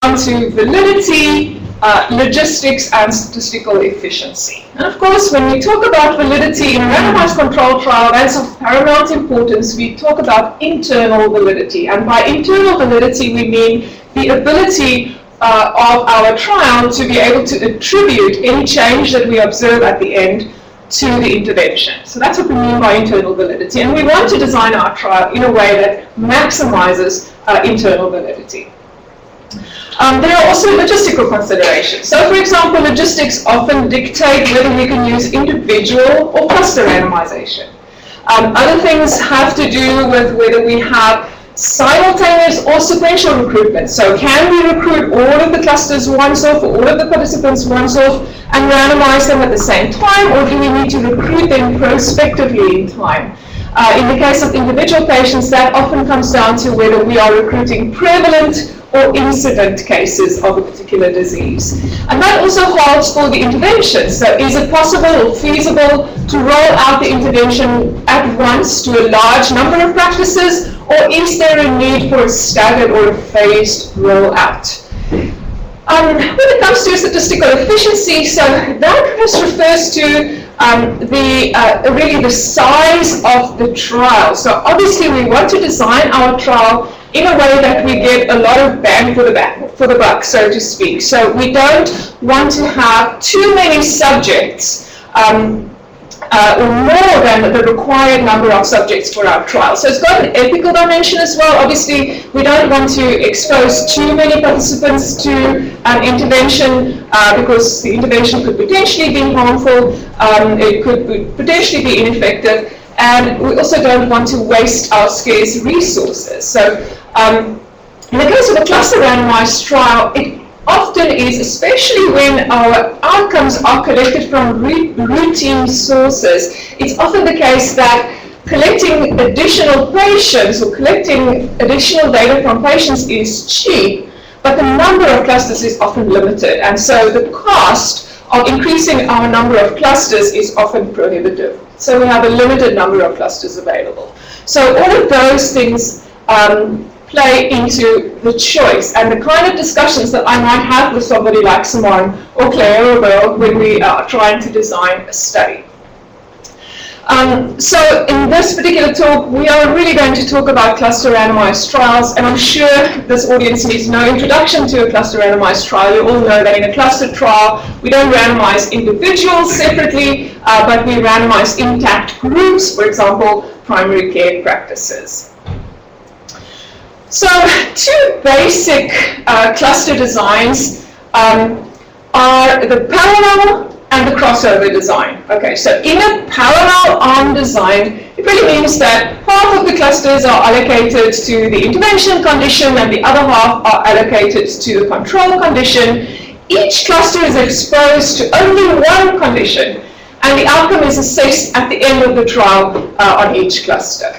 down to validity, logistics, and statistical efficiency. And of course, when we talk about validity in a randomized control trial, that's of paramount importance. We talk about internal validity. And by internal validity, we mean the ability of our trial to be able to attribute any change that we observe at the end to the intervention. So that's what we mean by internal validity. And we want to design our trial in a way that maximizes internal validity. There are also logistical considerations. So, for example, logistics often dictate whether we can use individual or cluster randomization. Other things have to do with whether we have simultaneous or sequential recruitment. So, can we recruit all of the clusters once off, or all of the participants once off, and randomize them at the same time, or do we need to recruit them prospectively in time? In the case of individual patients, that often comes down to whether we are recruiting prevalent or incident cases of a particular disease. And that also holds for the intervention. So is it possible or feasible to roll out the intervention at once to a large number of practices, or is there a need for a staggered or a phased rollout? When it comes to statistical efficiency, so that just refers to really the size of the trial. So obviously we want to design our trial in a way that we get a lot of bang for the buck, so to speak. So we don't want to have too many subjects or more than the required number of subjects for our trial. So it's got an ethical dimension as well. Obviously, we don't want to expose too many participants to an intervention because the intervention could potentially be harmful, it could potentially be ineffective, and we also don't want to waste our scarce resources. So in the case of a cluster randomized trial, it often is, especially when our outcomes are collected from routine sources, it's often the case that collecting additional patients or collecting additional data from patients is cheap, but the number of clusters is often limited. And so the cost of increasing our number of clusters is often prohibitive. So we have a limited number of clusters available. So all of those things play into the choice and the kind of discussions that I might have with somebody like Simone or Claire or Bill when we are trying to design a study. So in this particular talk, we are really going to talk about cluster randomized trials, and I'm sure this audience needs no introduction to a cluster randomized trial. You all know that in a cluster trial, we don't randomize individuals separately, but we randomize intact groups, for example, primary care practices. So two basic cluster designs are the parallel and the crossover design. Okay, so in a parallel arm design, it really means that half of the clusters are allocated to the intervention condition and the other half are allocated to the control condition. Each cluster is exposed to only one condition, and the outcome is assessed at the end of the trial on each cluster.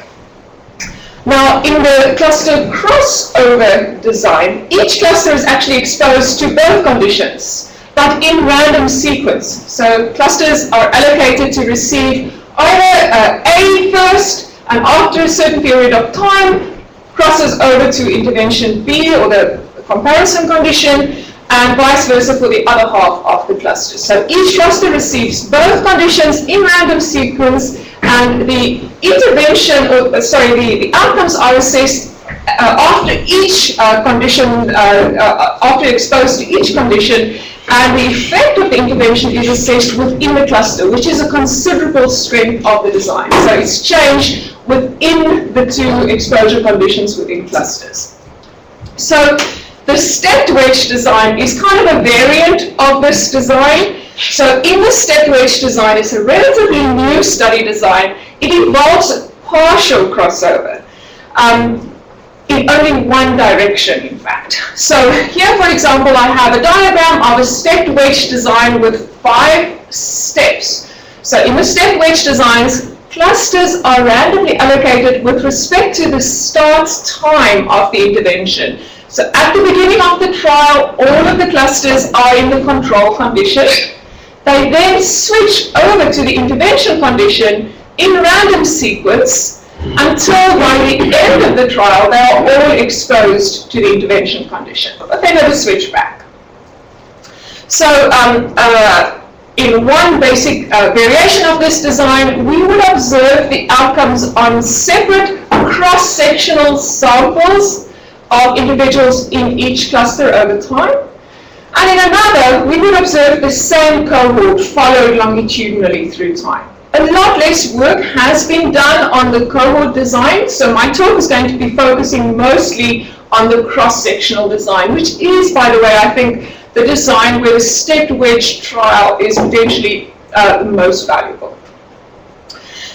Now, in the cluster crossover design, each cluster is actually exposed to both conditions, but in random sequence. So clusters are allocated to receive either A first, and after a certain period of time, crosses over to intervention B, or the comparison condition, and vice versa for the other half of the cluster. So each cluster receives both conditions in random sequence, and the intervention, the outcomes are assessed after each condition, after exposed to each condition, and the effect of the intervention is assessed within the cluster, which is a considerable strength of the design. So it's changed within the two exposure conditions within clusters. So the stepped wedge design is kind of a variant of this design. So in the stepped wedge design, it's a relatively new study design. It involves partial crossover in only one direction, in fact. So here, for example, I have a diagram of a stepped wedge design with 5 steps. So in the stepped wedge designs, clusters are randomly allocated with respect to the start time of the intervention. So at the beginning of the trial, all of the clusters are in the control condition. They then switch over to the intervention condition in random sequence, until by the end of the trial they are all exposed to the intervention condition, but they never switch back. So in one basic variation of this design, we would observe the outcomes on separate cross-sectional samples of individuals in each cluster over time. And in another, we would observe the same cohort followed longitudinally through time. A lot less work has been done on the cohort design, so my talk is going to be focusing mostly on the cross-sectional design, which is, by the way, I think, the design where the stepped wedge trial is potentially the most valuable.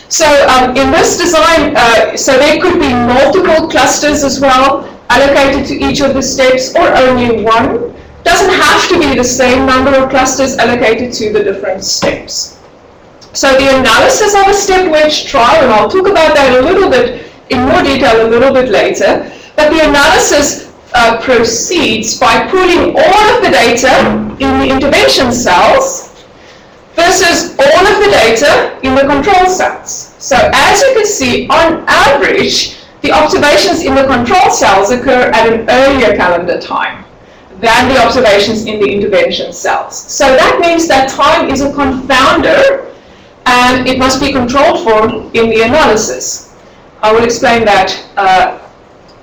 So in this design, so there could be multiple clusters as well, allocated to each of the steps, or only one. Doesn't have to be the same number of clusters allocated to the different steps. So the analysis of a step wedge trial, and I'll talk about that a little bit in more detail a little bit later, but the analysis proceeds by pooling all of the data in the intervention cells versus all of the data in the control cells. So as you can see, on average, the observations in the control cells occur at an earlier calendar time than the observations in the intervention cells. So that means that time is a confounder and it must be controlled for in the analysis. I will explain that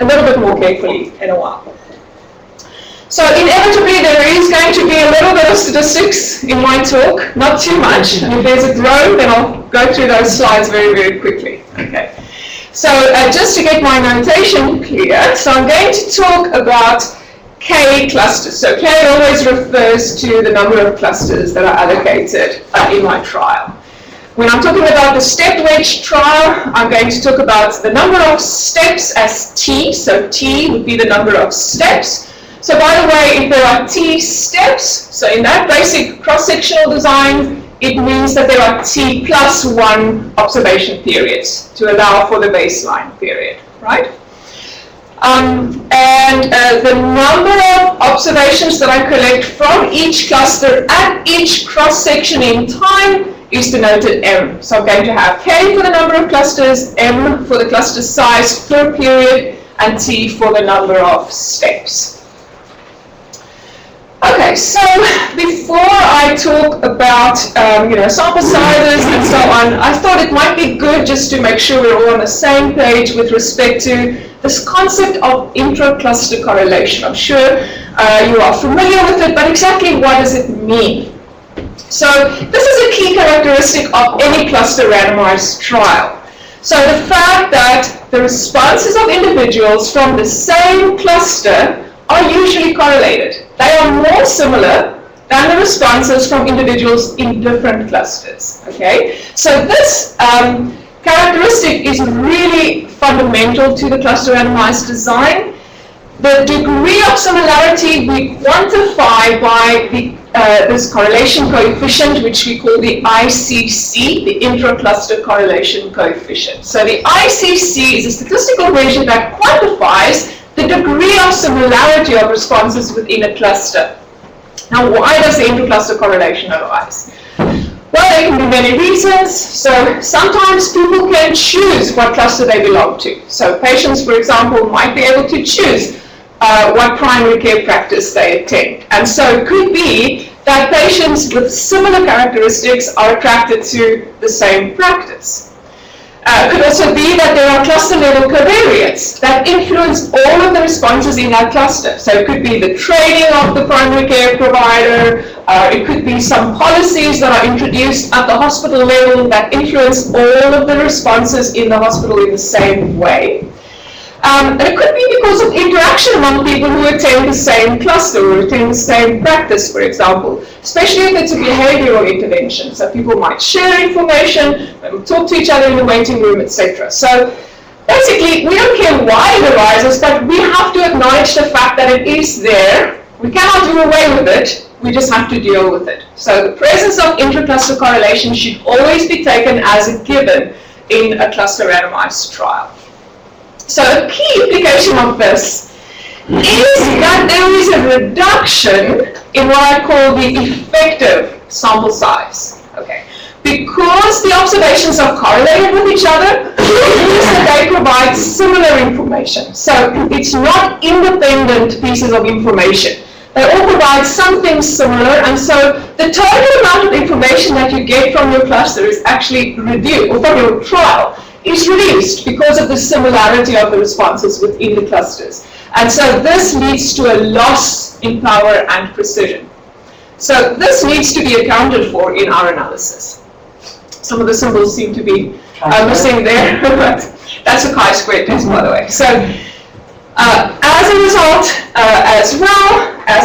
a little bit more carefully in a while. So inevitably there is going to be a little bit of statistics in my talk, not too much. And if there's a drone, then I'll go through those slides very, very quickly. Okay. So just to get my notation clear, so I'm going to talk about K clusters. So K always refers to the number of clusters that are allocated in my trial. When I'm talking about the step wedge trial, I'm going to talk about the number of steps as T. So T would be the number of steps. So by the way, if there are T steps, so in that basic cross-sectional design, it means that there are T plus 1 observation periods to allow for the baseline period, right? The number of observations that I collect from each cluster at each cross-section in time is denoted M. So I'm going to have K for the number of clusters, M for the cluster size per period, and T for the number of steps. Okay, so before I talk about sample sizes and so on, I thought it might be good just to make sure we're all on the same page with respect to this concept of intra-cluster correlation. I'm sure you are familiar with it, but exactly what does it mean? So this is a key characteristic of any cluster randomized trial. So the fact that the responses of individuals from the same cluster are usually correlated. They are more similar than the responses from individuals in different clusters. Okay, so this characteristic is really fundamental to the cluster randomized design. The degree of similarity we quantify by this correlation coefficient, which we call the ICC, the intra-cluster correlation coefficient. So the ICC is a statistical measure that quantifies the degree of similarity of responses within a cluster. Now, why does the intra-cluster correlation arise? Well, there can be many reasons. So sometimes people can choose what cluster they belong to. So patients, for example, might be able to choose what primary care practice they attend. And so it could be that patients with similar characteristics are attracted to the same practice. It could also be that there are cluster level covariates that influence all of the responses in that cluster. So it could be the training of the primary care provider, it could be some policies that are introduced at the hospital level that influence all of the responses in the hospital in the same way. And it could be because of interaction among people who attend the same cluster or attend the same practice, for example, especially if it's a behavioral intervention. So people might share information, talk to each other in the waiting room, etc. So basically, we don't care why it arises, but we have to acknowledge the fact that it is there. We cannot do away with it. We just have to deal with it. So the presence of intra-cluster correlation should always be taken as a given in a cluster randomized trial. So a key implication of this is that there is a reduction in what I call the effective sample size. Okay. because the observations are correlated with each other, it means that they provide similar information. So it's not independent pieces of information. They all provide something similar, and so the total amount of information that you get from your cluster is actually reduced, or from your trial, is reduced because of the similarity of the responses within the clusters. And so this leads to a loss in power and precision. So this needs to be accounted for in our analysis. Some of the symbols seem to be missing there, but that's a chi-square test, by the way. So as a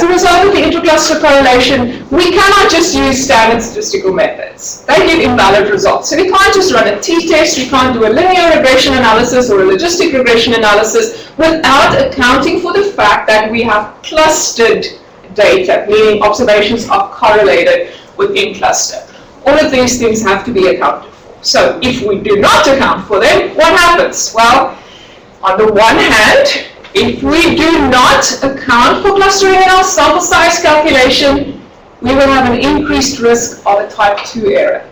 result of the intercluster correlation, we cannot just use standard statistical methods. They give invalid results. So we can't just run a t-test, we can't do a linear regression analysis or a logistic regression analysis without accounting for the fact that we have clustered data, meaning observations are correlated within cluster. All of these things have to be accounted for. So if we do not account for them, what happens? Well, on the one hand, if we do not account for clustering in our sample size calculation, we will have an increased risk of a type 2 error.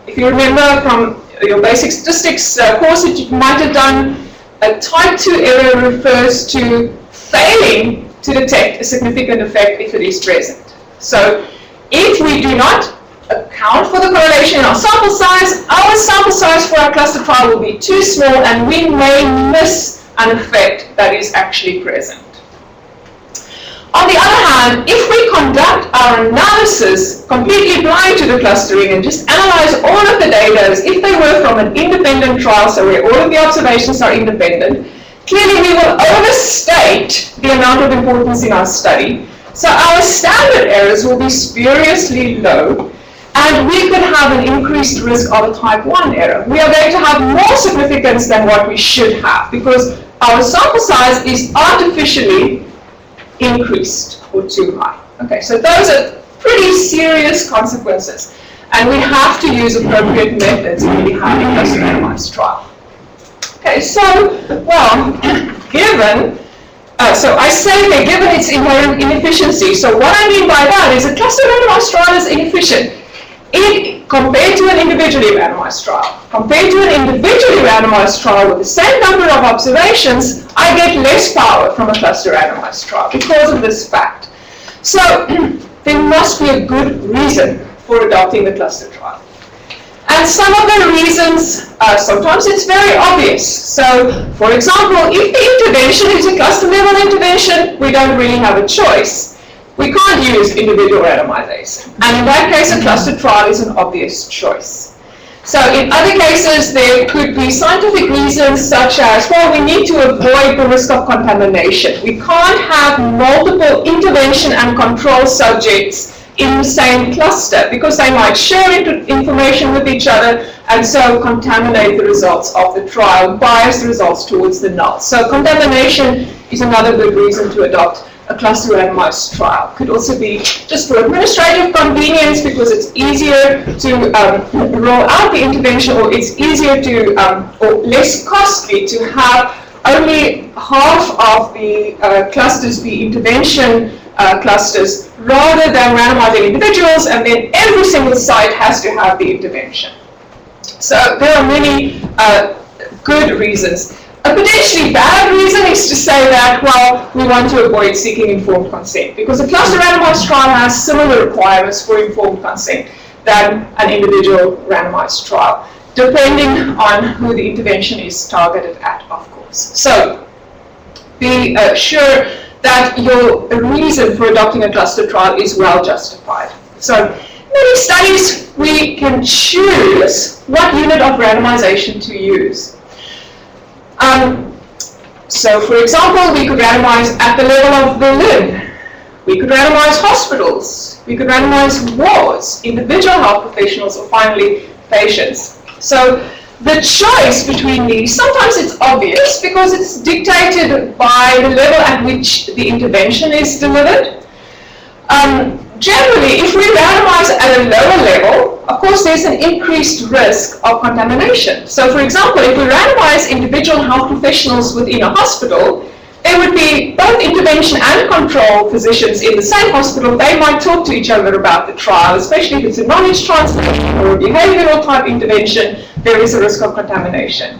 If you remember from your basic statistics course that you might have done, a type 2 error refers to failing to detect a significant effect if it is present. So if we do not account for the correlation in our sample size for our cluster trial will be too small, and we may miss an effect that is actually present. On the other hand, if we conduct our analysis completely blind to the clustering and just analyze all of the data as if they were from an independent trial, so where all of the observations are independent, clearly we will overstate the amount of importance in our study. So our standard errors will be spuriously low, and we could have an increased risk of a type 1 error. We are going to have more significance than what we should have because our sample size is artificially increased or too high. Okay, so those are pretty serious consequences, and we have to use appropriate methods when we have a cluster randomized trial. Okay, so, well, given, so I say that given its inherent inefficiency, so what I mean by that is a cluster randomized trial is inefficient. Compared to an individually randomized trial. Compared to an individually randomized trial with the same number of observations, I get less power from a cluster randomized trial because of this fact. So there must be a good reason for adopting the cluster trial. And some of the reasons, sometimes it's very obvious. So, for example, if the intervention is a cluster level intervention, we don't really have a choice. We can't use individual randomization. And in that case, a cluster trial is an obvious choice. So in other cases, there could be scientific reasons such as, well, we need to avoid the risk of contamination. We can't have multiple intervention and control subjects in the same cluster because they might share information with each other and so contaminate the results of the trial, bias the results towards the null. So contamination is another good reason to adopt a cluster randomized trial. Could also be just for administrative convenience because it's easier to roll out the intervention, or it's easier to, or less costly to have only half of the clusters be intervention clusters rather than randomizing individuals and then every single site has to have the intervention. So there are many good reasons. A potentially bad reason is to say that, well, we want to avoid seeking informed consent because a cluster randomized trial has similar requirements for informed consent than an individual randomized trial, depending on who the intervention is targeted at, of course. So be sure that your reason for adopting a cluster trial is well justified. So many studies, we can choose what unit of randomization to use. So, for example, we could randomize at the level of Berlin. We could randomize hospitals. We could randomize wards, individual health professionals, or finally, patients. So, the choice between these, sometimes it's obvious because it's dictated by the level at which the intervention is delivered. Generally, if we randomize at a lower level, of course, there's an increased risk of contamination. So, for example, if we randomize individual health professionals within a hospital, there would be both intervention and control physicians in the same hospital. They might talk to each other about the trial, especially if it's a knowledge transfer or a behavioral type intervention, there is a risk of contamination.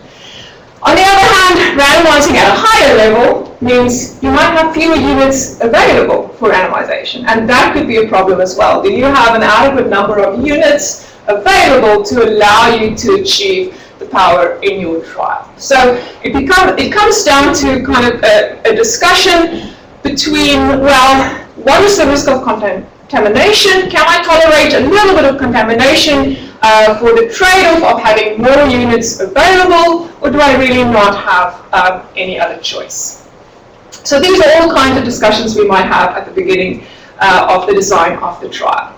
On the other hand, randomizing at a higher level means you might have fewer units available for randomization, and that could be a problem as well. Do you have an adequate number of units available to allow you to achieve the power in your trial? So it comes down to kind of a discussion between, well, what is the risk of contamination? Can I tolerate a little bit of contamination for the trade-off of having more units available, or do I really not have any other choice? So these are all kinds of discussions we might have at the beginning of the design of the trial.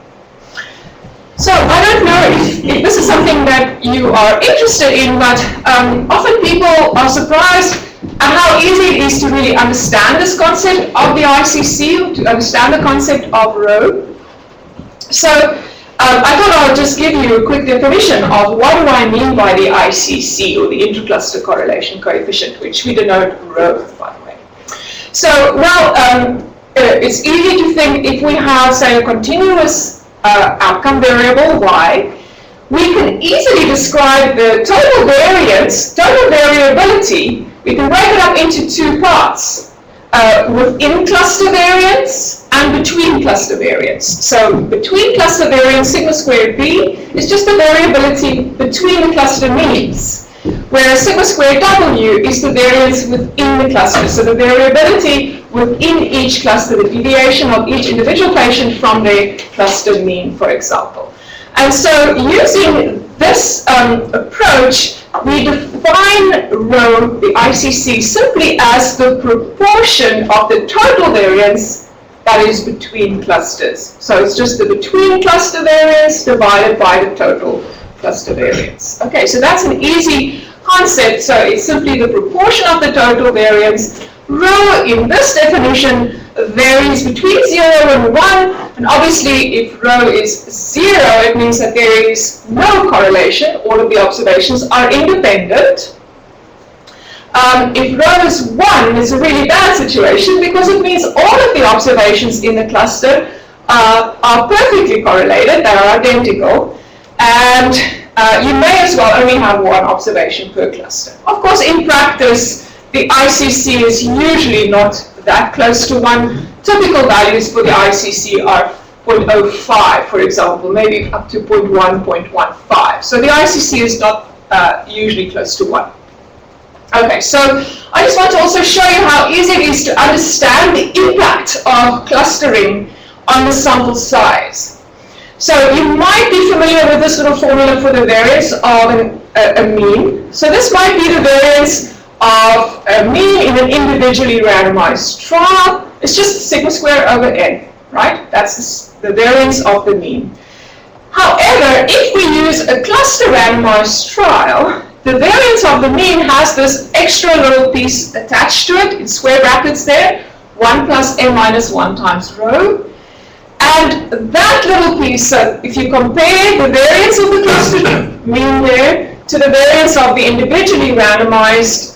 So I don't know if this is something that you are interested in, but often people are surprised at how easy it is to really understand this concept of the ICC, to understand the concept of rho. So I thought I would just give you a quick definition of what do I mean by the ICC, or the intercluster correlation coefficient, which we denote rho, by the way. So, well, it's easy to think if we have, say, a continuous outcome variable y, we can easily describe the total variance, total variability. We can break it up into two parts, within cluster variance and between cluster variance. So between cluster variance, sigma squared b is just the variability between the cluster means, whereas sigma squared w is the variance within the cluster. So the variability within each cluster, the deviation of each individual patient from their cluster mean, for example. And so using this approach, we define rho, the ICC, simply as the proportion of the total variance that is between clusters. So it's just the between cluster variance divided by the total cluster variance. Okay, so that's an easy concept. So it's simply the proportion of the total variance. Rho, in this definition, varies between 0 and 1, and obviously if rho is 0, it means that there is no correlation. All of the observations are independent. If rho is 1, it's a really bad situation because it means all of the observations in the cluster are perfectly correlated, they are identical, and you may as well only have one observation per cluster. Of course, in practice, the ICC is usually not that close to 1. Typical values for the ICC are 0.05, for example, maybe up to 0.1, 0.15. So the ICC is not usually close to 1. Okay, so I just want to also show you how easy it is to understand the impact of clustering on the sample size. So you might be familiar with this little formula for the variance of a mean. So this might be the variance of a mean in an individually randomized trial. It's just sigma squared over n, right? That's the variance of the mean. However, if we use a cluster randomized trial, the variance of the mean has this extra little piece attached to it, in square brackets there, 1 plus n minus 1 times rho. And that little piece, so if you compare the variance of the cluster mean there to the variance of the individually randomized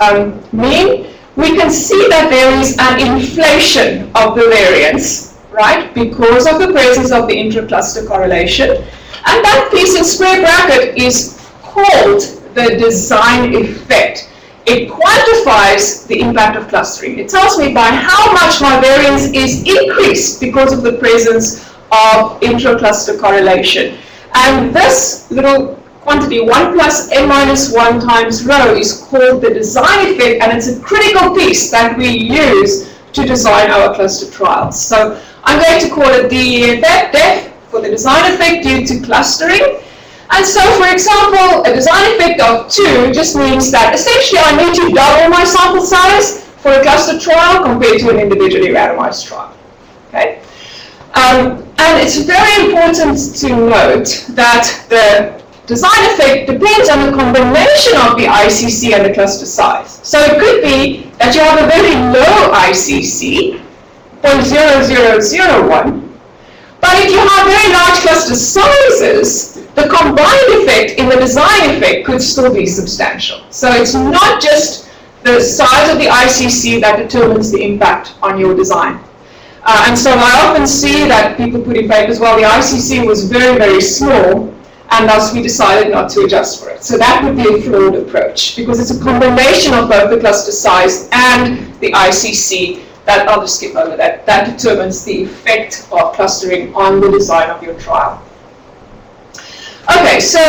mean, we can see that there is an inflation of the variance, right, because of the presence of the intracluster correlation. And that piece in square bracket is called the design effect. It quantifies the impact of clustering. It tells me by how much my variance is increased because of the presence of intracluster correlation. And this little quantity, 1 plus n minus 1 times rho, is called the design effect, and it's a critical piece that we use to design our cluster trials. So I'm going to call it the def for the design effect due to clustering. And so, for example, a design effect of 2 just means that essentially I need to double my sample size for a cluster trial compared to an individually randomized trial. Okay? And it's very important to note that the design effect depends on the combination of the ICC and the cluster size. So it could be that you have a very low ICC, 0.0001, but if you have very large cluster sizes, the combined effect in the design effect could still be substantial. So it's not just the size of the ICC that determines the impact on your design. And so I often see that people put in papers, well, the ICC was very, very small, and thus we decided not to adjust for it. So that would be a flawed approach, because it's a combination of both the cluster size and the ICC that, I'll just skip over that, that determines the effect of clustering on the design of your trial. Okay, so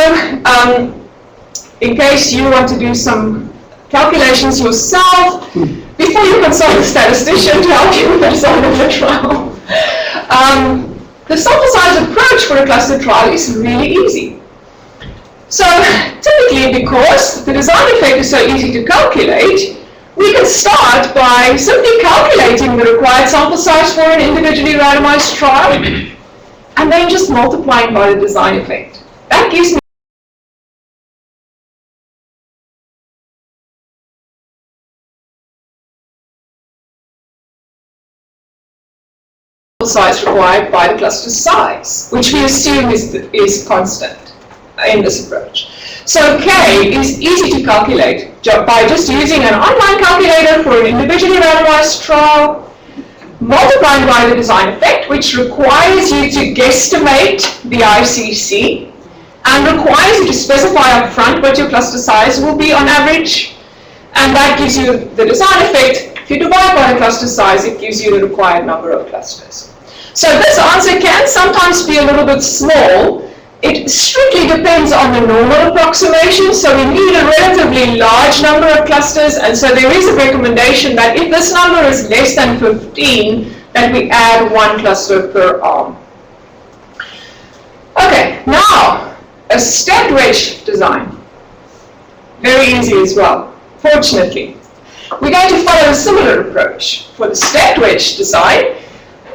in case you want to do some calculations yourself, before you consult a statistician to help you with the design of your trial, the sample size approach for a cluster trial is really easy. So typically, because the design effect is so easy to calculate, we can start by simply calculating the required sample size for an individually randomized trial, and then just multiplying by the design effect. That gives me size required by the cluster size, which we assume is constant in this approach. So K is easy to calculate by just using an online calculator for an individually randomized trial, multiplying by the design effect, which requires you to guesstimate the ICC and requires you to specify up front what your cluster size will be on average, and that gives you the design effect. If you divide by the cluster size, it gives you the required number of clusters. So this answer can sometimes be a little bit small. It strictly depends on the normal approximation, so we need a relatively large number of clusters, and so there is a recommendation that if this number is less than 15, that we add 1 cluster per arm. Okay, now a stepped wedge design. Very easy as well, fortunately. We're going to follow a similar approach. For the stepped wedge design,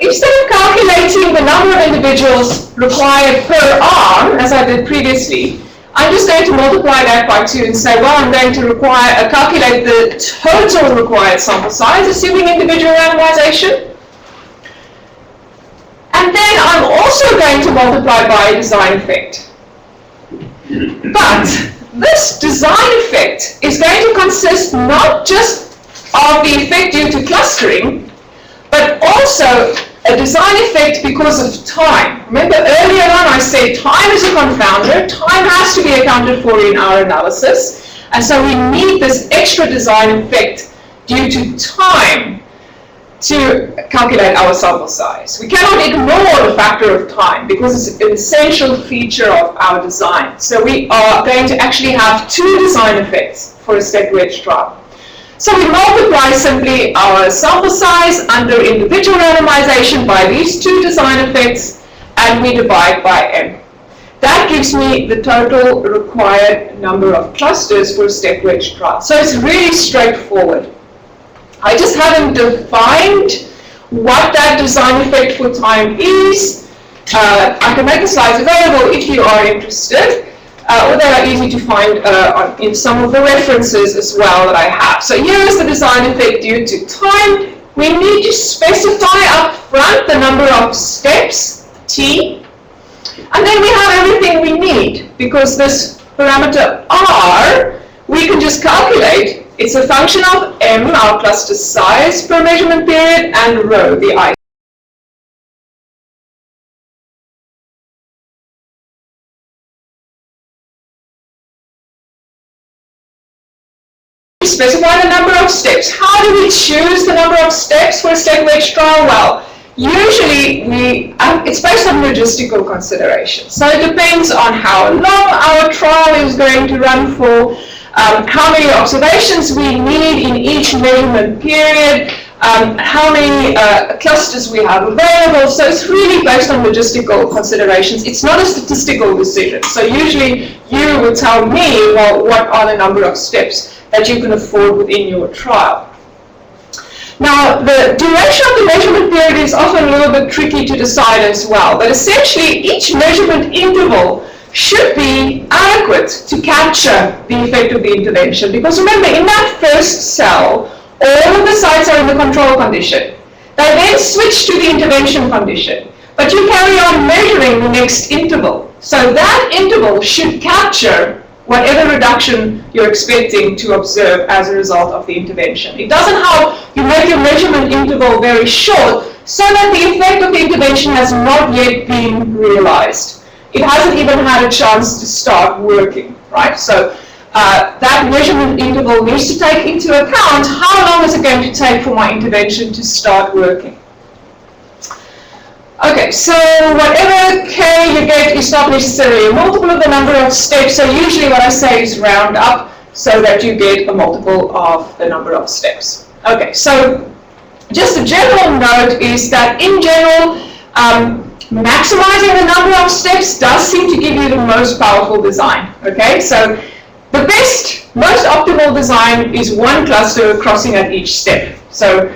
instead of calculating the number of individuals required per arm, as I did previously, I'm just going to multiply that by 2 and say, well, I'm going to calculate the total required sample size, assuming individual randomization. And then I'm also going to multiply by a design effect. But this design effect is going to consist not just of the effect due to clustering, but also a design effect because of time. Remember earlier on I said time is a confounder. Time has to be accounted for in our analysis. And so we need this extra design effect due to time to calculate our sample size. We cannot ignore the factor of time because it's an essential feature of our design. So we are going to actually have 2 design effects for a stepped wedge trial. So we multiply simply our sample size under individual randomization by these 2 design effects, and we divide by n. That gives me the total required number of clusters for a stepped wedge trial. So it's really straightforward. I just haven't defined what that design effect for time is. I can make the slides available if you are interested. Or they are easy to find in some of the references as well that I have. So here is the design effect due to time. We need to specify up front the number of steps, t, and then we have everything we need, because this parameter r, we can just calculate. It's a function of m, our cluster size per measurement period, and rho, the I. Specify the number of steps. How do we choose the number of steps for a stepped wedge trial? Well, usually it's based on logistical considerations. So it depends on how long our trial is going to run for, how many observations we need in each measurement period, how many clusters we have available. So it's really based on logistical considerations. It's not a statistical decision. So usually you would tell me, well, what are the number of steps that you can afford within your trial. Now, the duration of the measurement period is often a little bit tricky to decide as well, but essentially each measurement interval should be adequate to capture the effect of the intervention, because remember, in that first cell, all of the sites are in the control condition. They then switch to the intervention condition, but you carry on measuring the next interval. So that interval should capture whatever reduction you're expecting to observe as a result of the intervention. It doesn't help you make your measurement interval very short so that the effect of the intervention has not yet been realized. It hasn't even had a chance to start working, right? So that measurement interval needs to take into account how long is it going to take for my intervention to start working. Okay, so whatever K you get is not necessarily a multiple of the number of steps, so usually what I say is round up so that you get a multiple of the number of steps. Okay, so just a general note is that in general, maximizing the number of steps does seem to give you the most powerful design. Okay, so the best, most optimal design is one cluster crossing at each step. So,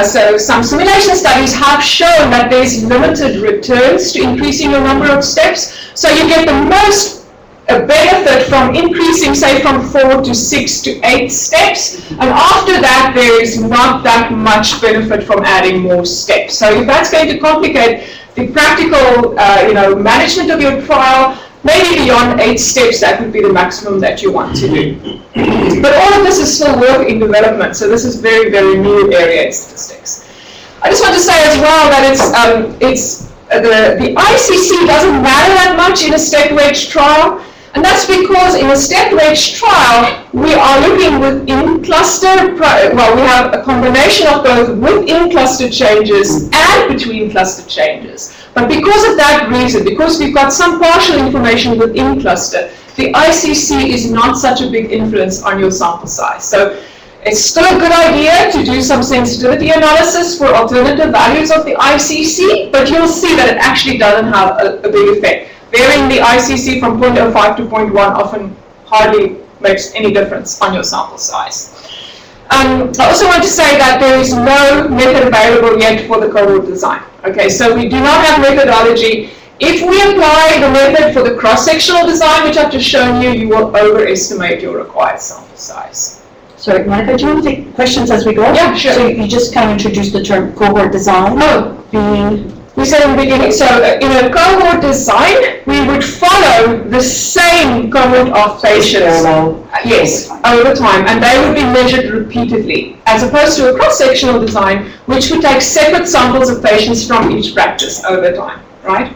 so some simulation studies have shown that there's limited returns to increasing your number of steps. So you get the most benefit from increasing, say, from 4 to 6 to 8 steps, and after that there is not that much benefit from adding more steps. So if that's going to complicate the practical management of your trial, maybe beyond 8 steps, that would be the maximum that you want to do. But all of this is still work in development, so this is very, very new area in statistics. I just want to say as well that the ICC doesn't matter that much in a step-wedge trial, and that's because in a step-wedge trial, we are looking within cluster, well, we have a combination of both within cluster changes and between cluster changes. But because of that reason, because we've got some partial information within cluster, the ICC is not such a big influence on your sample size. So it's still a good idea to do some sensitivity analysis for alternative values of the ICC, but you'll see that it actually doesn't have a big effect. Varying the ICC from 0.05 to 0.1 often hardly makes any difference on your sample size. I also want to say that there is no method available yet for the cohort design. Okay, so we do not have methodology. If we apply the method for the cross-sectional design, which I've just shown you, you will overestimate your required sample size. Sorry, Monica, do you want to take questions as we go? Yeah, sure. So you just kind of introduced the term cohort design. Being... We said in the beginning, so in a cohort design, we would follow the same cohort of patients, yes, over time, and they would be measured repeatedly, as opposed to a cross-sectional design, which would take separate samples of patients from each practice over time, right?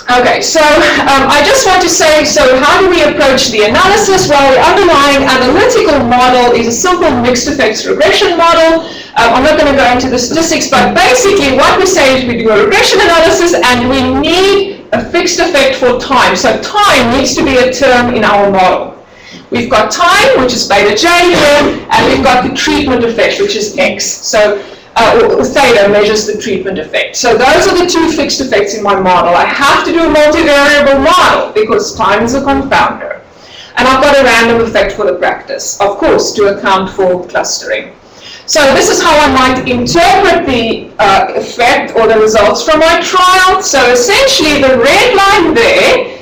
Okay, so I just want to say, so how do we approach the analysis? Well, the underlying analytical model is a simple mixed effects regression model. I'm not going to go into the statistics, but basically what we say is we do a regression analysis and we need a fixed effect for time. So time needs to be a term in our model. We've got time, which is beta j here, and we've got the treatment effect, which is x. So theta measures the treatment effect. So those are the two fixed effects in my model. I have to do a multivariable model because time is a confounder. And I've got a random effect for the practice, of course, to account for clustering. So this is how I might interpret the effect or the results from my trial. So essentially the red line there,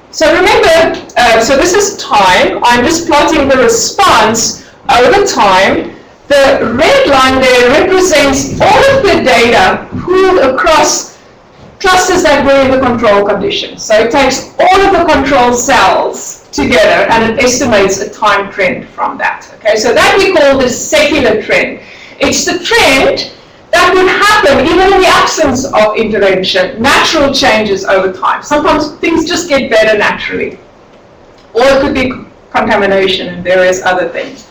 so remember, so this is time. I'm just plotting the response over time. The red line there represents all of the data pooled across clusters that were in the control condition. So it takes all of the control cells together and it estimates a time trend from that. Okay, so that we call the secular trend. It's the trend that would happen even in the absence of intervention, natural changes over time. Sometimes things just get better naturally. Or it could be contamination and various other things.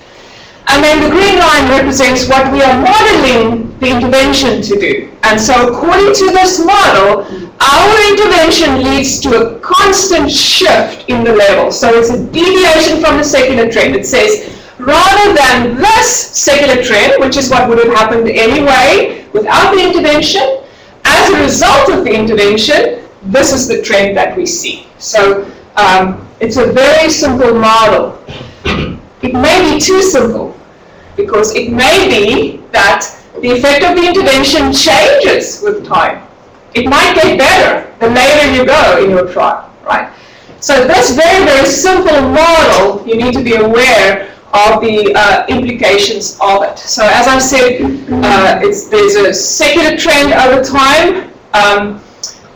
And then the green line represents what we are modeling the intervention to do. And so according to this model, our intervention leads to a constant shift in the level. So it's a deviation from the secular trend. It says, rather than this secular trend, which is what would have happened anyway without the intervention, as a result of the intervention, this is the trend that we see. So it's a very simple model. It may be too simple, because it may be that the effect of the intervention changes with time. It might get better the later you go in your trial, right? So this very, very simple model, you need to be aware of the implications of it. So as I said, there's a secular trend over time.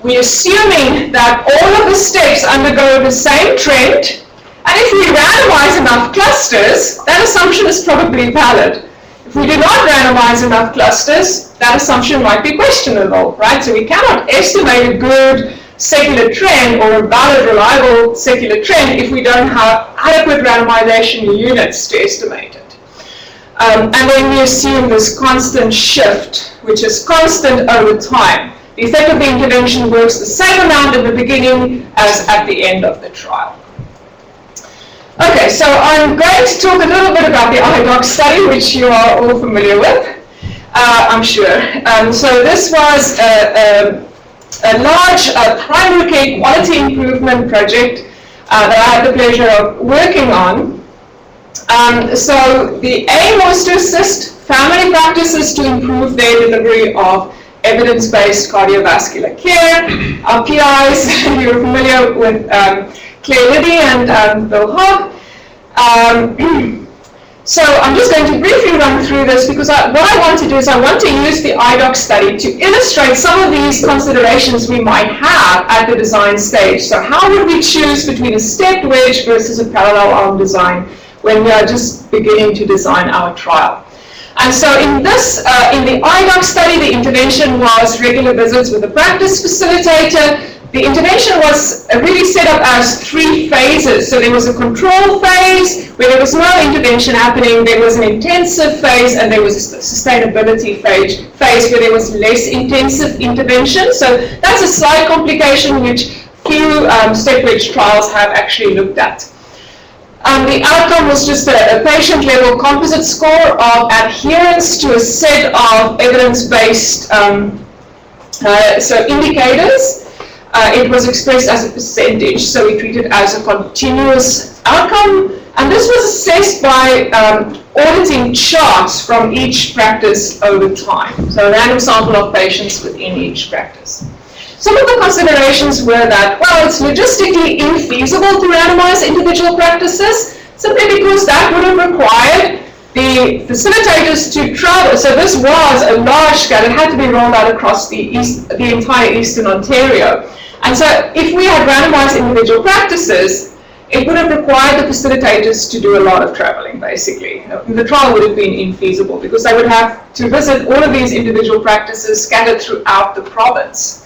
we're assuming that all of the steps undergo the same trend, and if we randomize enough clusters, that assumption is probably valid. If we do not randomize enough clusters, that assumption might be questionable, right? So we cannot estimate a good secular trend or a valid, reliable secular trend if we don't have adequate randomization units to estimate it. And then we assume this constant shift, which is constant over time. The effect of the intervention works the same amount at the beginning as at the end of the trial. Okay, so I'm going to talk a little bit about the IDOC study, which you are all familiar with, I'm sure. So this was a large primary care quality improvement project that I had the pleasure of working on. So the aim was to assist family practices to improve their delivery of evidence-based cardiovascular care. Our PIs, you're familiar with Claire Liddy and Bill Hogg. So I'm just going to briefly run through this because what I want to do is I want to use the IDOC study to illustrate some of these considerations we might have at the design stage. So how would we choose between a stepped wedge versus a parallel arm design when we are just beginning to design our trial? And so in this, in the IDOC study, the intervention was regular visits with a practice facilitator. The intervention was really set up as 3 phases. So there was a control phase where there was no intervention happening. There was an intensive phase, and there was a sustainability phase where there was less intensive intervention. So that's a slight complication which few step wedge trials have actually looked at. The outcome was just a patient-level composite score of adherence to a set of evidence-based indicators. It was expressed as a percentage, so we treat it as a continuous outcome. And this was assessed by auditing charts from each practice over time. So a random sample of patients within each practice. Some of the considerations were that, well, it's logistically infeasible to randomize individual practices, simply because that would have required the facilitators to travel. So this was a large scale. It had to be rolled out across the entire Eastern Ontario. And so if we had randomized individual practices, it would have required the facilitators to do a lot of traveling, basically. The trial would have been infeasible because they would have to visit all of these individual practices scattered throughout the province.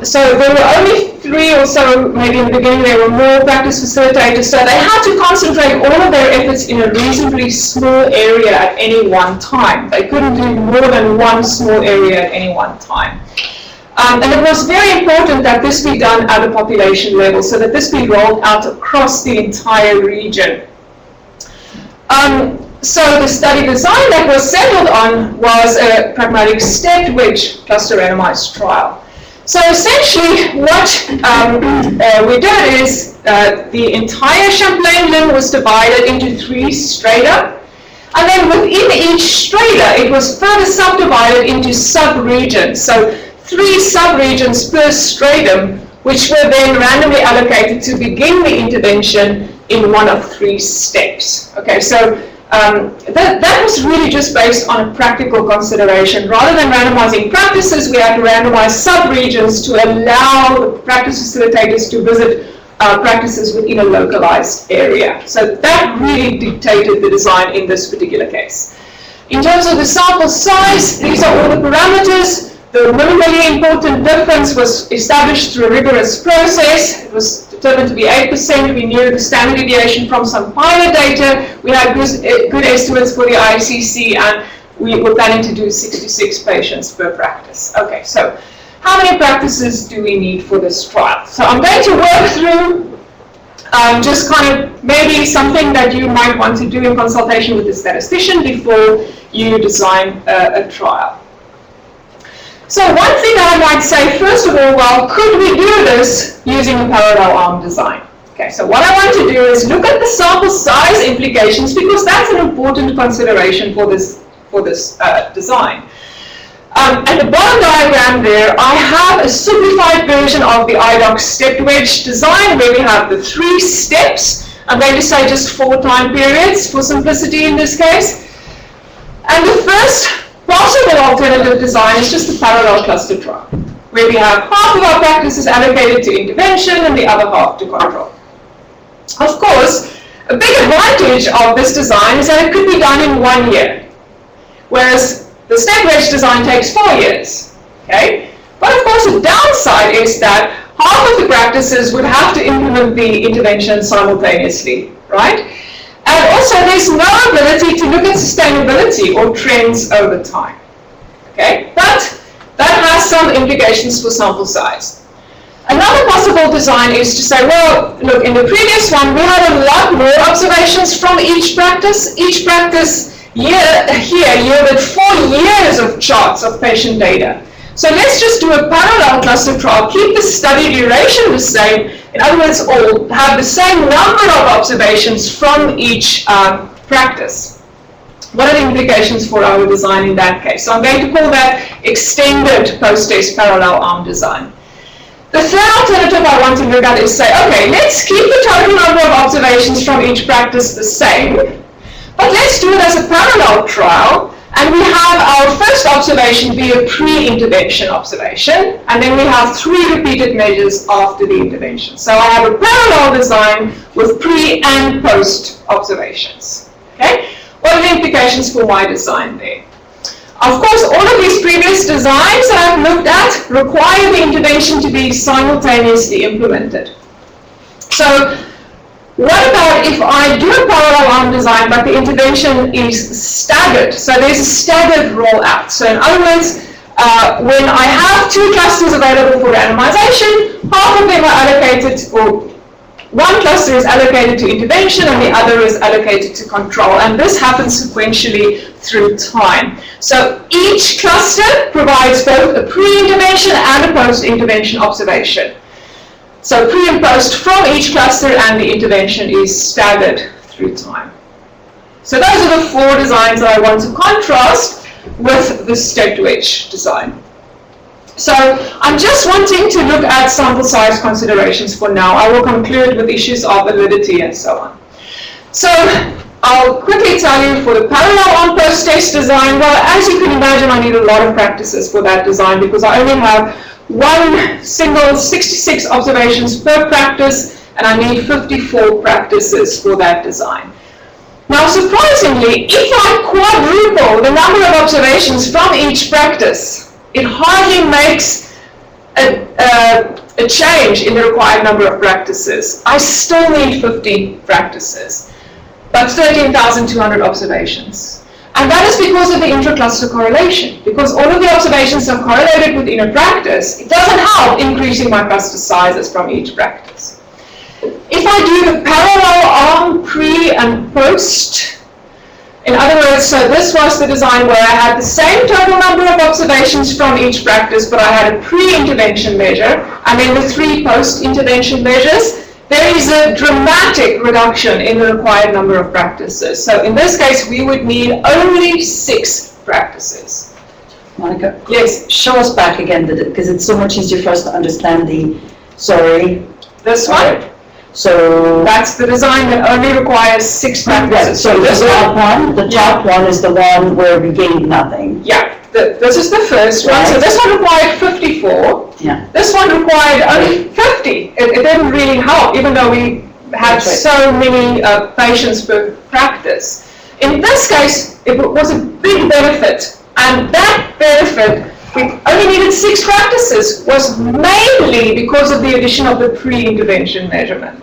So there were only 3 or so, maybe in the beginning there were more practice facilitators, so they had to concentrate all of their efforts in a reasonably small area at any one time. They couldn't do more than one small area at any one time. And it was very important that this be done at a population level, so that this be rolled out across the entire region. So the study design that was settled on was a pragmatic stepped wedge cluster randomized trial. So essentially what we did is the entire Champlain limb was divided into 3 strata, and then within each strata it was further subdivided into sub-regions. So 3 sub-regions per stratum, which were then randomly allocated to begin the intervention in one of 3 steps. Okay, so that was really just based on a practical consideration. Rather than randomizing practices, we had to randomize sub-regions to allow the practice facilitators to visit practices within a localized area. So that really dictated the design in this particular case. In terms of the sample size, these are all the parameters. The minimally important difference was established through a rigorous process. It was determined to be 8%. We knew the standard deviation from some pilot data. We had good estimates for the ICC, and we were planning to do 66 patients per practice. Okay, so how many practices do we need for this trial? So I'm going to work through just kind of maybe something that you might want to do in consultation with the statistician before you design a trial. So one thing that I might say, first of all, well, could we do this using a parallel arm design? Okay, so what I want to do is look at the sample size implications, because that's an important consideration for this design. At the bottom diagram there, I have a simplified version of the IDOC stepped wedge design, where we have the 3 steps. I'm going to say just 4 time periods for simplicity in this case. And the first possible alternative design is just a parallel cluster trial, where we have half of our practices allocated to intervention and the other half to control. Of course, a big advantage of this design is that it could be done in 1 year, whereas the step-wedge design takes 4 years. Okay? But of course, the downside is that half of the practices would have to implement the intervention simultaneously, right? And also, there's no ability to look at sustainability or trends over time. Okay? But that has some implications for sample size. Another possible design is to say, well, look, in the previous one, we had a lot more observations from each practice. Each practice yielded 4 years of charts of patient data. So let's just do a parallel cluster trial, keep the study duration the same, in other words, or have the same number of observations from each practice. What are the implications for our design in that case? So I'm going to call that extended post-test parallel arm design. The third alternative I want to look at is say, okay, let's keep the total number of observations from each practice the same, but let's do it as a parallel trial, and we have our first observation be a pre-intervention observation, and then we have 3 repeated measures after the intervention. So I have a parallel design with pre and post observations. Okay? What are the implications for my design there? Of course, all of these previous designs that I've looked at require the intervention to be simultaneously implemented. So what about if I do a parallel arm design, but the intervention is staggered? So there's a staggered rollout. So in other words, when I have 2 clusters available for randomization, half of them are allocated, or 1 cluster is allocated to intervention and the other is allocated to control. And this happens sequentially through time. So each cluster provides both a pre-intervention and a post-intervention observation. So pre and post from each cluster, and the intervention is staggered through time. So those are the 4 designs that I want to contrast with the step-wedge design. So I'm just wanting to look at sample size considerations for now. I will conclude with issues of validity and so on. So I'll quickly tell you for the parallel on post-test design, well, as you can imagine, I need a lot of practices for that design because I only have 1 single 66 observations per practice, and I need 54 practices for that design. Now, surprisingly, if I quadruple the number of observations from each practice, it hardly makes a change in the required number of practices. I still need 50 practices, but 13,200 observations. And that is because of the intra-cluster correlation. Because all of the observations are correlated within a practice, it doesn't help increasing my cluster sizes from each practice. If I do the parallel arm pre and post, in other words, so this was the design where I had the same total number of observations from each practice, but I had a pre-intervention measure, and then the 3 post-intervention measures, there is a dramatic reduction in the required number of practices. So in this case, we would need only 6 practices. Monica? Yes? Show us back again, because it's so much easier for us to understand the, sorry. This one? So that's the design that only requires 6 practices. Right, so this the top one is the one where we gained nothing. Yeah, this is the first one. So this one required 54. Yeah. This one required only 50. It didn't really help, even though we had so many patients per practice. In this case, it was a big benefit, and that benefit, we only needed 6 practices, was mainly because of the addition of the pre-intervention measurement.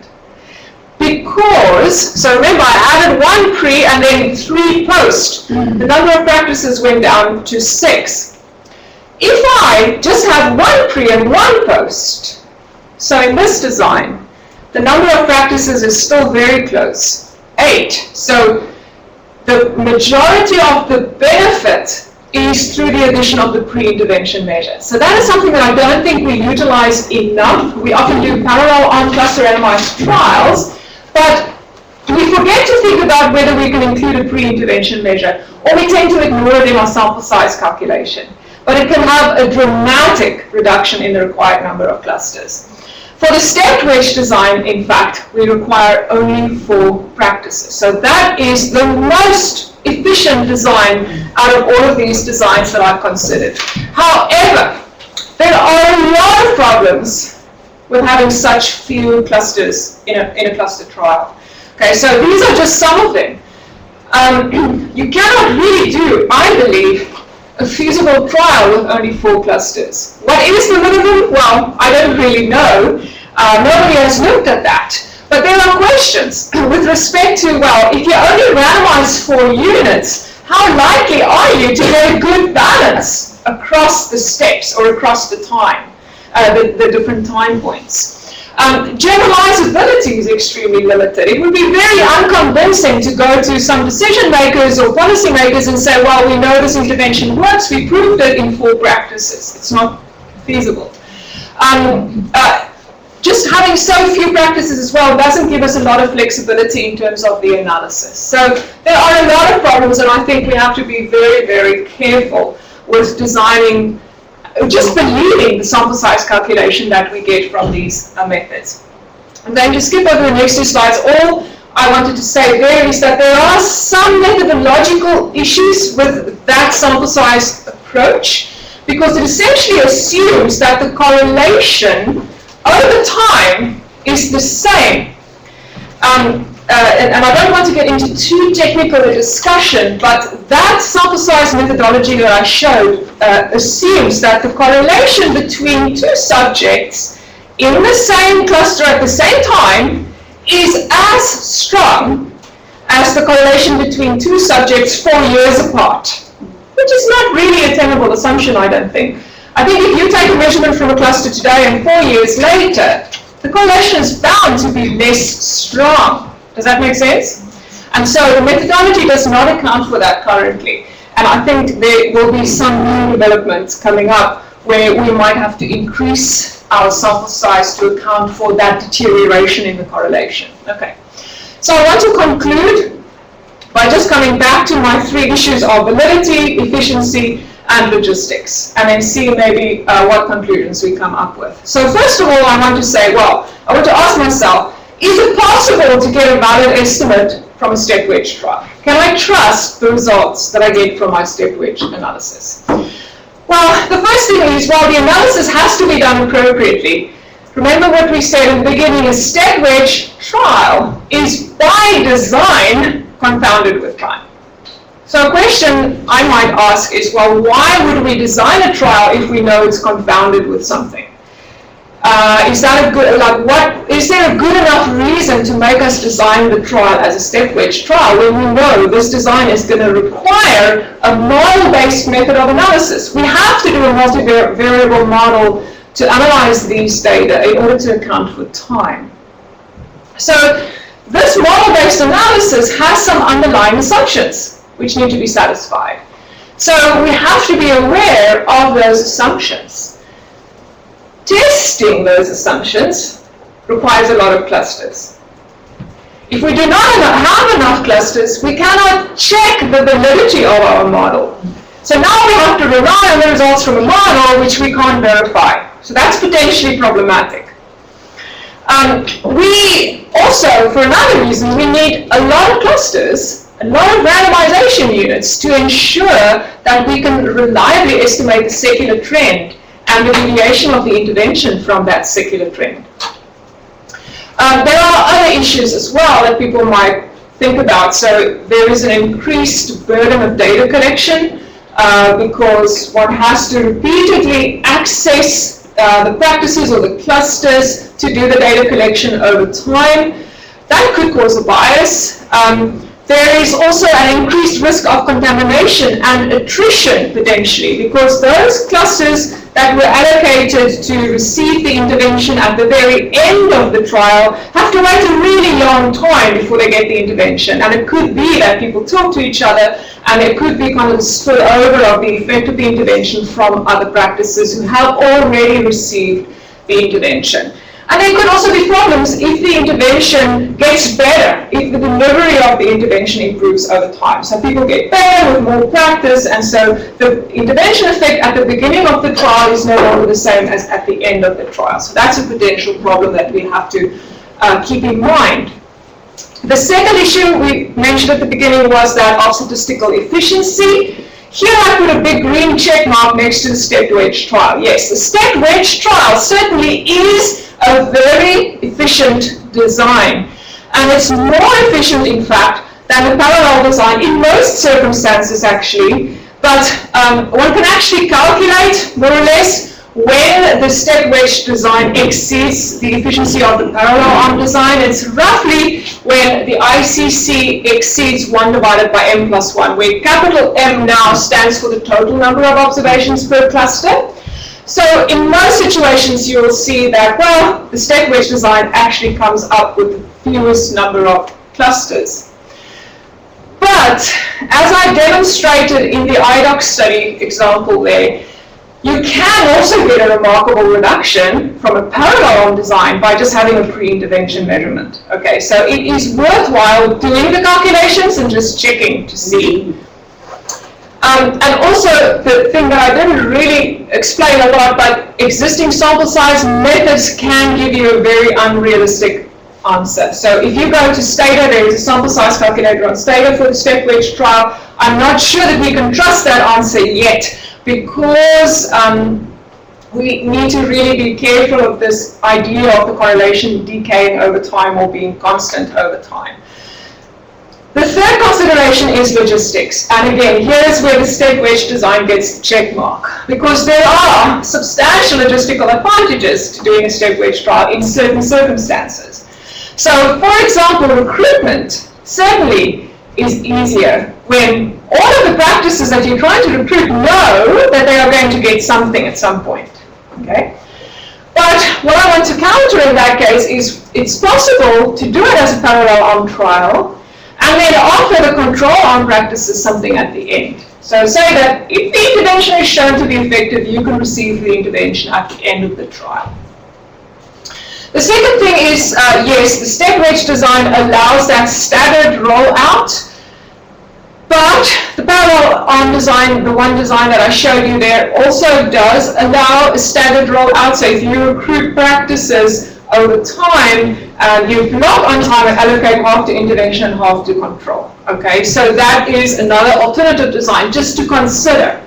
Because, so remember, I added 1 pre and then 3 post. The number of practices went down to 6. If I just have 1 pre and 1 post, so in this design, the number of practices is still very close, 8. So the majority of the benefit is through the addition of the pre-intervention measure. So that is something that I don't think we utilize enough. We often do parallel on cluster randomized trials, but we forget to think about whether we can include a pre-intervention measure, or we tend to ignore it in our sample size calculation. But it can have a dramatic reduction in the required number of clusters. For the stepped wedge design, in fact, we require only 4 practices. So that is the most efficient design out of all of these designs that I've considered. However, There are a lot of problems with having such few clusters in a cluster trial. Okay, so these are just some of them. You cannot really do, I believe, a feasible trial with only 4 clusters. What is the minimum? Well, I don't really know. Nobody has looked at that. But there are questions with respect to, well, if you only randomize 4 units, how likely are you to get a good balance across the steps or across the time, the different time points? Generalizability is extremely limited. It would be very unconvincing to go to some decision makers or policy makers and say, well, we know this intervention works, we proved it in 4 practices. It's not feasible. Just having so few practices as well doesn't give us a lot of flexibility in terms of the analysis. So there are a lot of problems, and I think we have to be very, very careful with designing, just believing the sample size calculation that we get from these methods. I'm going to skip over the next 2 slides. All I wanted to say there is that there are some methodological issues with that sample size approach, because it essentially assumes that the correlation over time is the same. And I don't want to get into too technical a discussion, but that sample size methodology that I showed assumes that the correlation between 2 subjects in the same cluster at the same time is as strong as the correlation between 2 subjects 4 years apart, which is not really a tenable assumption, I don't think. I think if you take a measurement from a cluster today and 4 years later, the correlation is bound to be less strong. Does that make sense? And so the methodology does not account for that currently. And I think there will be some new developments coming up where we might have to increase our sample size to account for that deterioration in the correlation. Okay. So I want to conclude by just coming back to my 3 issues of validity, efficiency, and logistics, and then see maybe what conclusions we come up with. So first of all, I want to say, well, I want to ask myself, is it possible to get a valid estimate from a step wedge trial? Can I trust the results that I get from my step wedge analysis? Well, the first thing is, well, the analysis has to be done appropriately. Remember what we said in the beginning, a step wedge trial is by design confounded with time. So a question I might ask is, well, why would we design a trial if we know it's confounded with something? Is there a good enough reason to make us design the trial as a step wedge trial when we know this design is going to require a model-based method of analysis? We have to do a multivariable model to analyze these data in order to account for time. So this model-based analysis has some underlying assumptions which need to be satisfied. So we have to be aware of those assumptions. Testing those assumptions requires a lot of clusters. If we do not have enough clusters, we cannot check the validity of our model. So now we have to rely on the results from a model which we can't verify. So that's potentially problematic. We also, for another reason, we need a lot of clusters, a lot of randomization units to ensure that we can reliably estimate the secular trend and the deviation of the intervention from that secular trend. There are other issues as well that people might think about. So there is an increased burden of data collection because one has to repeatedly access the practices or the clusters to do the data collection over time. That could cause a bias. There is also an increased risk of contamination and attrition potentially, because those clusters that were allocated to receive the intervention at the very end of the trial have to wait a really long time before they get the intervention. And it could be that people talk to each other, and there could be kind of a spillover of the effect of the intervention from other practices who have already received the intervention. And there could also be problems if the intervention gets better, if the delivery of the intervention improves over time. So people get better with more practice, and so the intervention effect at the beginning of the trial is no longer the same as at the end of the trial. So that's a potential problem that we have to keep in mind. The second issue we mentioned at the beginning was that of statistical efficiency. Here I put a big green check mark next to the stepped wedge trial. Yes, the stepped wedge trial certainly is a very efficient design. And it's more efficient, in fact, than the parallel design in most circumstances, actually. But one can actually calculate, more or less, when the stepped wedge design exceeds the efficiency of the parallel arm design. It's roughly when the ICC exceeds 1 divided by m plus 1, where capital M now stands for the total number of observations per cluster. So in most situations, you will see that, well, the stepped wedge design actually comes up with the fewest number of clusters. But as I demonstrated in the IDOC study example there, you can also get a remarkable reduction from a parallel arm design by just having a pre-intervention measurement. Okay, so it is worthwhile doing the calculations and just checking to see. And also, the thing that I didn't really explain a lot, but existing sample size methods can give you a very unrealistic answer. So if you go to Stata, there is a sample size calculator on Stata for the stepped wedge trial. I'm not sure that we can trust that answer yet, because we need to really be careful of this idea of the correlation decaying over time or being constant over time. The third consideration is logistics. And again, here's where the stepped wedge design gets the check mark, because there are substantial logistical advantages to doing a stepped wedge trial in certain circumstances. So, for example, recruitment certainly is easier when all of the practices that you're trying to recruit know that they are going to get something at some point. Okay? But what I want to counter in that case is it's possible to do it as a parallel arm trial and then offer the control arm practices something at the end. So say that if the intervention is shown to be effective, you can receive the intervention at the end of the trial. The second thing is, yes, the stepped wedge design allows that staggered rollout, but the parallel arm design, the one design that I showed you there, also does allow a staggered rollout. So if you recruit practices over time, you block on time and allocate half to intervention and half to control. Okay, so that is another alternative design just to consider.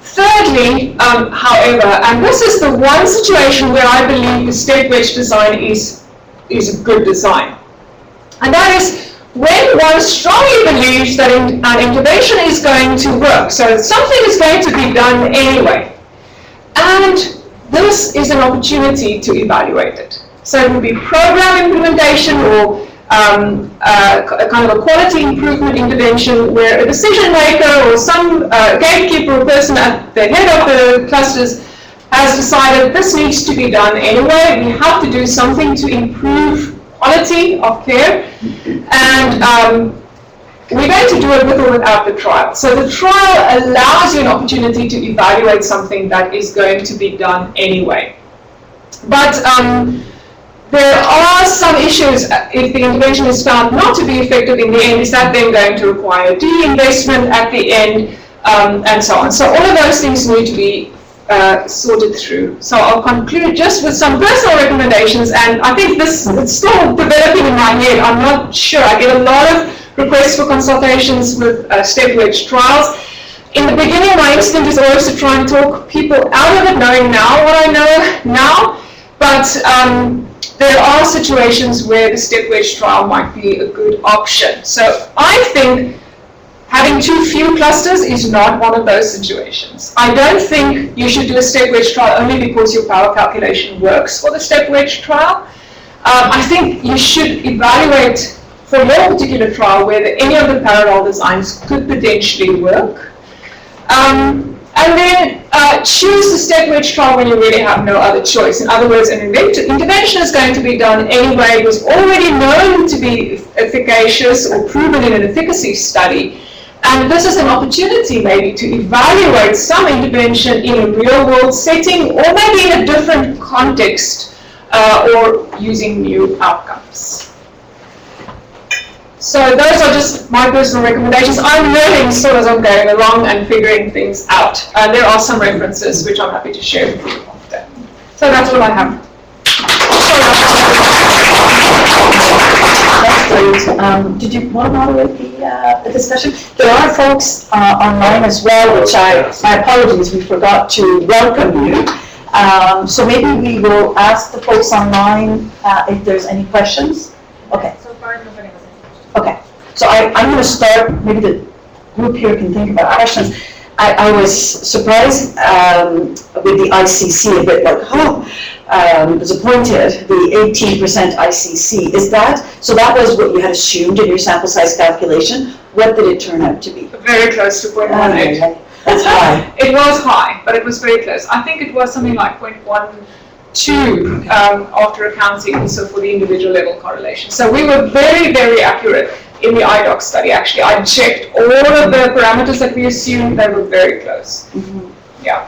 Thirdly, however, and this is the one situation where I believe the stepped wedge design is a good design, and that is when one strongly believes that an intervention is going to work, so something is going to be done anyway, and this is an opportunity to evaluate it. So it would be program implementation or a kind of a quality improvement intervention where a decision maker or some gatekeeper or person at the head of the clusters has decided this needs to be done anyway. We have to do something to improve quality of care, and we're going to do it with or without the trial. So the trial allows you an opportunity to evaluate something that is going to be done anyway. But there are some issues if the intervention is found not to be effective in the end. Is that then going to require de-investment at the end, and so on. So all of those things need to be sorted through. So I'll conclude just with some personal recommendations, and I think this is still developing in my head. I'm not sure. I get a lot of requests for consultations with stepped wedge trials. In the beginning, my instinct is always to try and talk people out of it, knowing now what I know now, but there are situations where the stepped wedge trial might be a good option. So I think having too few clusters is not one of those situations. I don't think you should do a stepped wedge trial only because your power calculation works for the stepped wedge trial. I think you should evaluate for your particular trial whether any of the parallel designs could potentially work. And then choose the stepped wedge trial when you really have no other choice. In other words, an intervention is going to be done anyway. It was already known to be efficacious or proven in an efficacy study. And this is an opportunity maybe to evaluate some intervention in a real world setting, or maybe in a different context, or using new outcomes. So those are just my personal recommendations. I'm learning sort of as I'm going along and figuring things out. There are some references which I'm happy to share with you after. So that's what I have. great. Did you want to moderate the discussion? There are folks online as well, which my apologies, we forgot to welcome you. So maybe we will ask the folks online if there's any questions. Okay. So far, nobody has any questions. Okay. So I'm going to start, maybe the group here can think about questions. I was surprised with the ICC, a bit like, disappointed, the 18% ICC. Is that, so that was what you had assumed in your sample size calculation? What did it turn out to be? Very close to 0.18. That's high. It was high, but it was very close. I think it was something like 0.12 after accounting also for the individual level correlation. So we were very, very accurate in the IDOC study, actually. I checked all of the parameters that we assumed, they were very close. Mm-hmm. Yeah.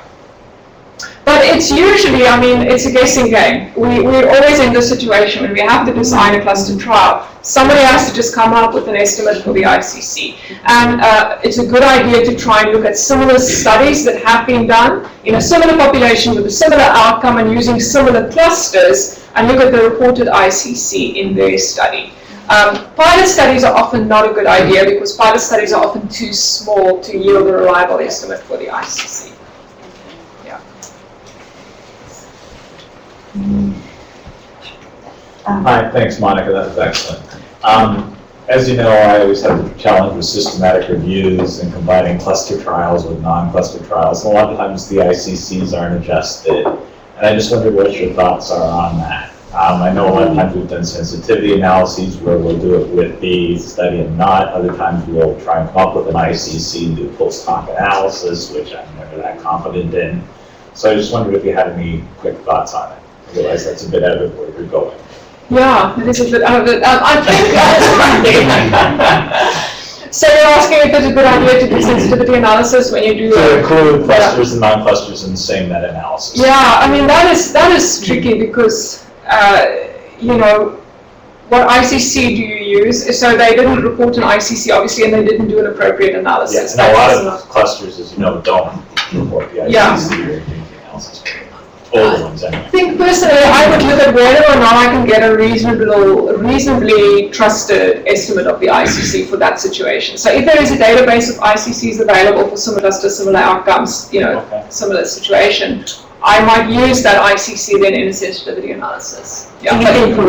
But it's usually, I mean, it's a guessing game. We're always in the situation when we have to design a cluster trial. Somebody has to just come up with an estimate for the ICC. And it's a good idea to try and look at similar studies that have been done in a similar population with a similar outcome and using similar clusters and look at the reported ICC in their study. Pilot studies are often not a good idea because pilot studies are often too small to yield a reliable estimate for the ICC. Yeah. Hi, thanks, Monica. That was excellent. As you know, I always have a challenge with systematic reviews and combining cluster trials with non-cluster trials. And a lot of times the ICCs aren't adjusted. And I just wondered what your thoughts are on that. I know a lot of times we've done sensitivity analyses where we'll do it with the study and not. Other times we'll try and come up with an ICC and do post hoc analysis, which I'm never that confident in. So I just wondered if you had any quick thoughts on it. I realize that's a bit out of where you're going. Yeah, it is a bit out of it. I think so you're asking if it's a good idea to do sensitivity analysis when you do to include clusters and non-clusters in the same meta-analysis. Yeah, I mean that is tricky because you know, what ICC do you use? So they didn't report an ICC obviously, and they didn't do an appropriate analysis. Yeah, and a lot of clusters, as you know, don't report the ICC or anything analysis. Older ones anyway. I think personally, I would look at whether or not I can get a reasonably trusted estimate of the ICC for that situation. So if there is a database of ICCs available for similar clusters, similar outcomes, you know, similar situation, I might use that ICC then in a sensitivity analysis. Yeah.